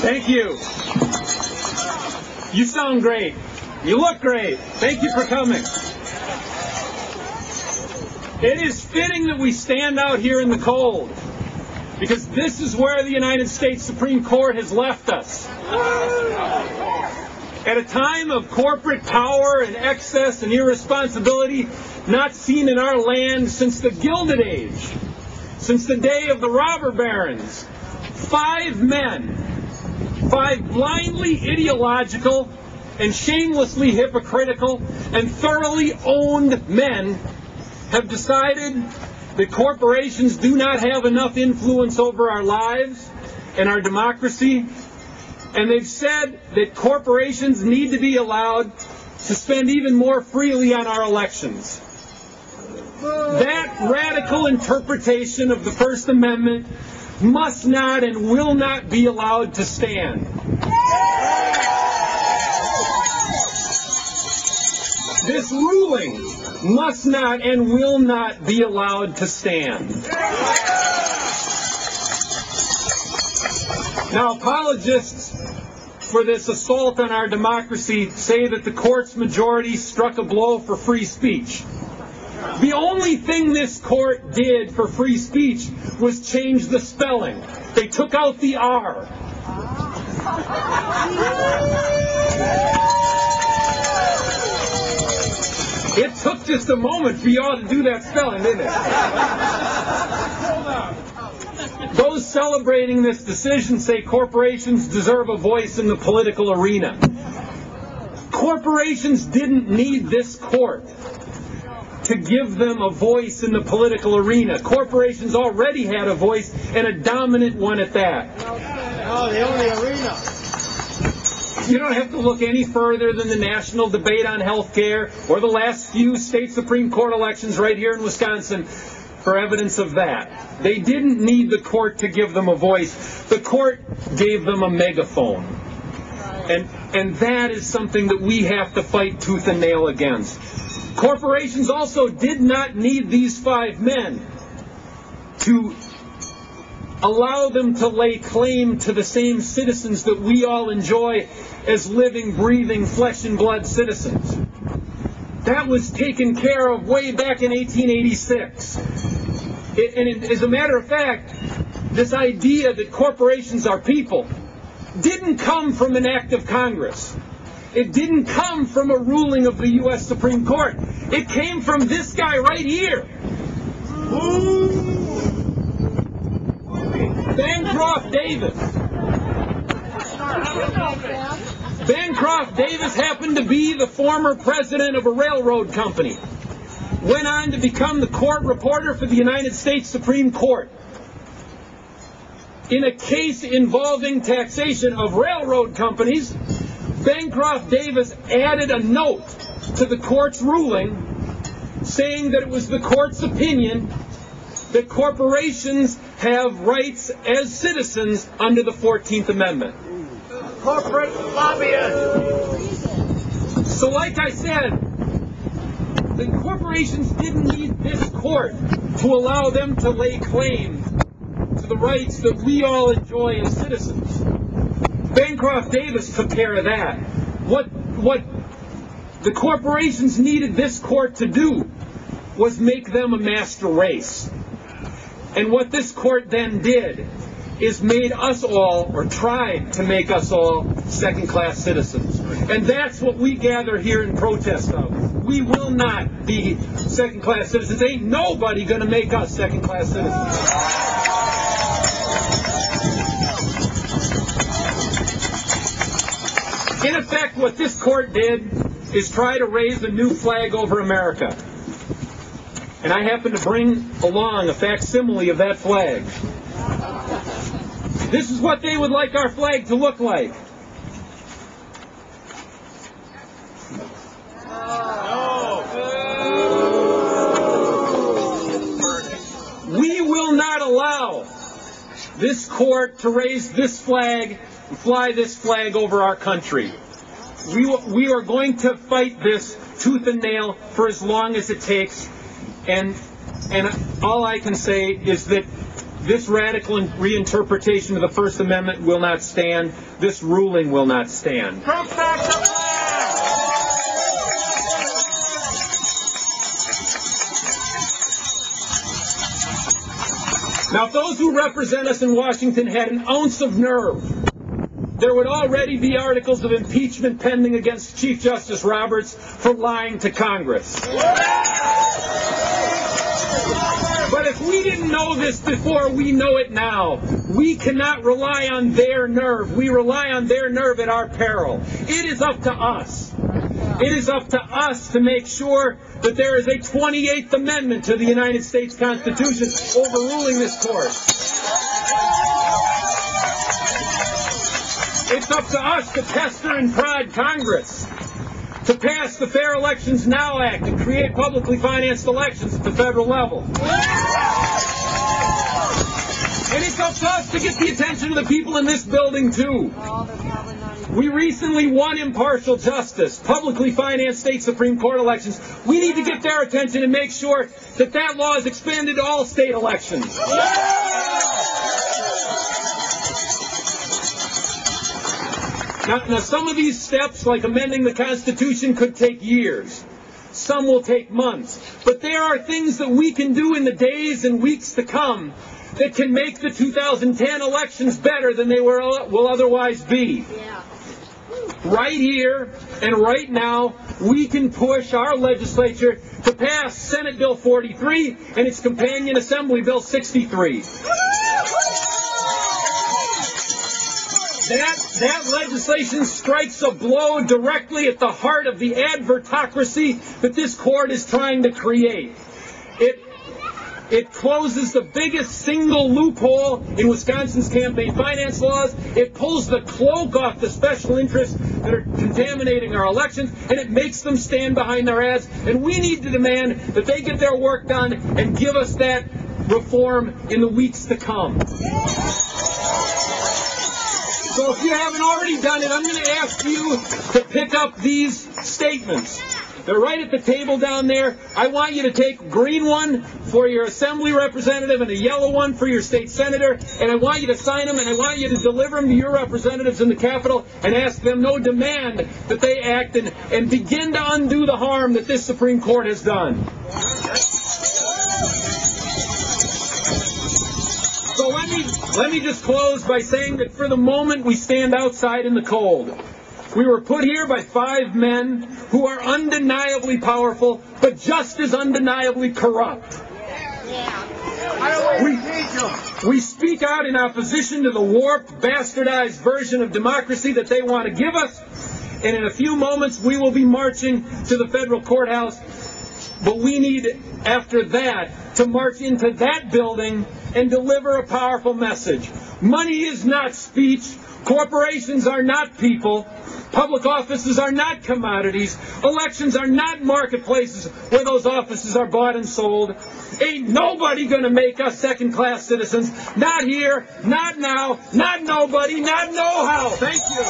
Thank you. You sound great. You look great. Thank you for coming. It is fitting that we stand out here in the cold, because this is where the United States Supreme Court has left us. At a time of corporate power and excess and irresponsibility not seen in our land since the Gilded Age, since the day of the robber barons, 5 men, 5 blindly ideological and shamelessly hypocritical and thoroughly owned men have decided that corporations do not have enough influence over our lives and our democracy, and they've said that corporations need to be allowed to spend even more freely on our elections. That radical interpretation of the First Amendment must not and will not be allowed to stand. This ruling must not and will not be allowed to stand. Now, apologists for this assault on our democracy say that the court's majority struck a blow for free speech. The only thing this court did for free speech was change the spelling. They took out the R. It took just a moment for y'all to do that spelling, didn't it? Those celebrating this decision say corporations deserve a voice in the political arena. Corporations didn't need this court to give them a voice in the political arena. Corporations already had a voice, and a dominant one at that. Oh, the only arena. You don't have to look any further than the national debate on health care or the last few state Supreme Court elections right here in Wisconsin for evidence of that. They didn't need the court to give them a voice. The court gave them a megaphone. And that is something that we have to fight tooth and nail against. Corporations also did not need these 5 men to allow them to lay claim to the same citizens that we all enjoy as living, breathing, flesh and blood citizens. That was taken care of way back in 1886. And as a matter of fact, this idea that corporations are people didn't come from an act of Congress. It didn't come from a ruling of the U.S. Supreme Court. It came from this guy right here. Bancroft Davis. Bancroft Davis happened to be the former president of a railroad company. Went on to become the court reporter for the United States Supreme Court. In a case involving taxation of railroad companies, Bancroft Davis added a note to the court's ruling saying that it was the court's opinion that corporations have rights as citizens under the 14th Amendment. Corporate lobbyists. So like I said, the corporations didn't need this court to allow them to lay claim to the rights that we all enjoy as citizens. Bancroft Davis took care of that. What the corporations needed this court to do was make them a master race. And what this court then did is made us all, or tried to make us all, second-class citizens. And that's what we gather here in protest of. We will not be second-class citizens. Ain't nobody going to make us second-class citizens. In effect, what this court did is try to raise a new flag over America. And I happen to bring along a facsimile of that flag. This is what they would like our flag to look like. We will not allow this court to raise this flag and fly this flag over our country. We are going to fight this tooth and nail for as long as it takes. And all I can say is that this radical reinterpretation of the First Amendment will not stand. This ruling will not stand. Now, if those who represent us in Washington had an ounce of nerve, there would already be articles of impeachment pending against Chief Justice Roberts for lying to Congress. But if we didn't know this before, we know it now. We cannot rely on their nerve. We rely on their nerve at our peril. It is up to us. It is up to us to make sure that there is a 28th Amendment to the United States Constitution overruling this court. It's up to us to pester and prod Congress to pass the Fair Elections Now Act and create publicly financed elections at the federal level. And it's up to us to get the attention of the people in this building, too. We recently won impartial justice, publicly financed state Supreme Court elections. We need to get their attention and make sure that that law is expanded to all state elections. Now, some of these steps, like amending the Constitution, could take years. Some will take months. But there are things that we can do in the days and weeks to come that can make the 2010 elections better than they will otherwise be. Right here and right now, we can push our legislature to pass Senate Bill 43 and its companion Assembly Bill 63. That legislation strikes a blow directly at the heart of the advertocracy that this court is trying to create. It closes the biggest single loophole in Wisconsin's campaign finance laws. It pulls the cloak off the special interests that are contaminating our elections, and it makes them stand behind their ads. And we need to demand that they get their work done and give us that reform in the weeks to come. So if you haven't already done it, I'm going to ask you to pick up these statements. They're right at the table down there. I want you to take a green one for your assembly representative and a yellow one for your state senator, and I want you to sign them, and I want you to deliver them to your representatives in the Capitol and ask them, demand that they act and begin to undo the harm that this Supreme Court has done. So let me just close by saying that for the moment we stand outside in the cold. We were put here by 5 men who are undeniably powerful, but just as undeniably corrupt. We speak out in opposition to the warped, bastardized version of democracy that they want to give us, and in a few moments we will be marching to the federal courthouse. But we need, after that, to march into that building and deliver a powerful message. Money is not speech. Corporations are not people. Public offices are not commodities. Elections are not marketplaces where those offices are bought and sold. Ain't nobody going to make us second-class citizens. Not here, not now, not nobody, not no how. Thank you.